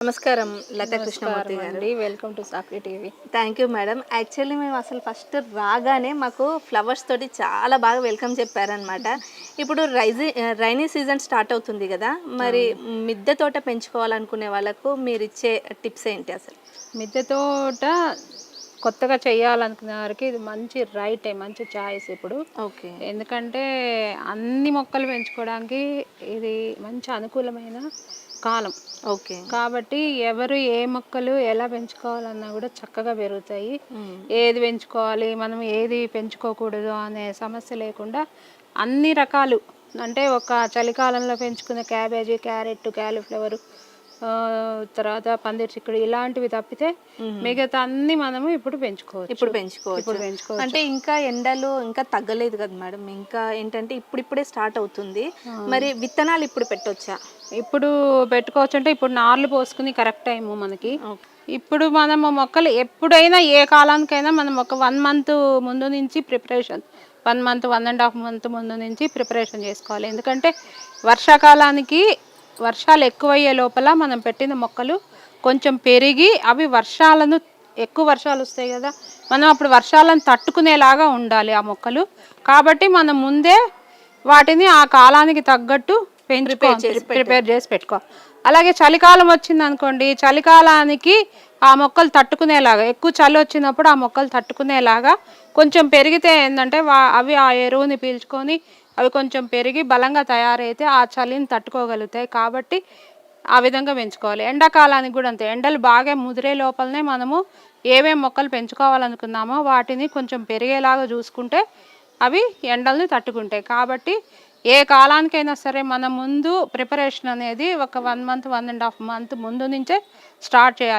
నమస్కారం లతా కృష్ణమూర్తి నమస్కారం గారు. అండి. Welcome to Sakshi TV. Thank you madam. Actually మేము అసలు ఫస్ట్ రాగానే మాకు ఫ్లవర్స్ తోటి చాలా బాగా వెల్కమ్ చెప్పారనమాట. ఇప్పుడు రైనీ సీజన్ స్టార్ట్ అవుతుంది కదా, మరి మిద్దె తోట పెంచుకోవాలనుకునే వాళ్ళకు మీరు ఇచ్చే టిప్స్ ఏంటి అసలు? మిద్దె తోట కొత్తగా చేయాలనుకునే వారికి ఇది మంచి రైట్ టైం, మంచి చాయిస్ ఇప్పుడు. ఓకే. ఎందుకంటే అన్ని మొక్కలు పెంచుకోవడానికి ఇది మంచి అనుకూలమైన కాలం. ఓకే. కాబట్టి ఎవరు ఏ మొక్కలు ఎలా పెంచుకోవాలన్నా కూడా చక్కగా పెరుగుతాయి. ఏది పెంచుకోవాలి, మనం ఏది పెంచుకోకూడదు అనే సమస్య లేకుండా అన్ని రకాలు, అంటే ఒక చలికాలంలో పెంచుకునే క్యాబేజీ, క్యారెట్, క్యాలీఫ్లవర్, తర్వాత పందిరి చిక్కుడు ఇలాంటివి తప్పితే మిగతా అన్ని మనము ఇప్పుడు పెంచుకోవచ్చు. అంటే ఇంకా ఎండలు ఇంకా తగ్గలేదు కదా మేడం, ఇంకా ఏంటంటే ఇప్పుడిప్పుడే స్టార్ట్ అవుతుంది. మరి విత్తనాలు ఇప్పుడు పెట్టొచ్చా? ఇప్పుడు పెట్టుకోవచ్చు. అంటే ఇప్పుడు నార్లు పోసుకుని కరెక్ట్ టైము మనకి. ఇప్పుడు మనము మొక్కలు ఎప్పుడైనా ఏ కాలానికైనా మనం ఒక 1 మంత్ ముందు నుంచి ప్రిపరేషన్, 1 మంత్ 1.5 మంత్ ముందు నుంచి ప్రిపరేషన్ చేసుకోవాలి. ఎందుకంటే వర్షాకాలానికి వర్షాలు ఎక్కువయ్యే లోపల మనం పెట్టిన మొక్కలు కొంచెం పెరిగి అవి ఎక్కువ వర్షాలు వస్తాయి కదా, మనం అప్పుడు వర్షాలను తట్టుకునేలాగా ఉండాలి ఆ మొక్కలు. కాబట్టి మనం ముందే వాటిని ఆ కాలానికి తగ్గట్టు ప్రిపేర్ చేసి పెట్టుకోవాలి. అలాగే చలికాలం వచ్చింది అనుకోండి, చలికాలానికి ఆ మొక్కలు తట్టుకునేలాగా, ఎక్కువ చలి వచ్చినప్పుడు ఆ మొక్కలు తట్టుకునేలాగా కొంచెం పెరిగితే ఏంటంటే అవి ఆ ఎరువుని పీల్చుకొని అవి కొంచెం పెరిగి బలంగా తయారైతే ఆ చలిని తట్టుకోగలుగుతాయి. కాబట్టి ఆ విధంగా పెంచుకోవాలి. ఎండాకాలానికి కూడా అంతే. ఎండలు బాగా ముదిరే లోపలనే మనము ఏమేమి మొక్కలు పెంచుకోవాలనుకున్నామో వాటిని కొంచెం పెరిగేలాగా చూసుకుంటే అవి ఎండల్ని తట్టుకుంటాయి. కాబట్టి ఏ కాలానికైనా సరే మన ముందు ప్రిపరేషన్ అనేది ఒక 1 మంత్ 1.5 మంత్ ముందు నుంచే స్టార్ట్ చేయాలి.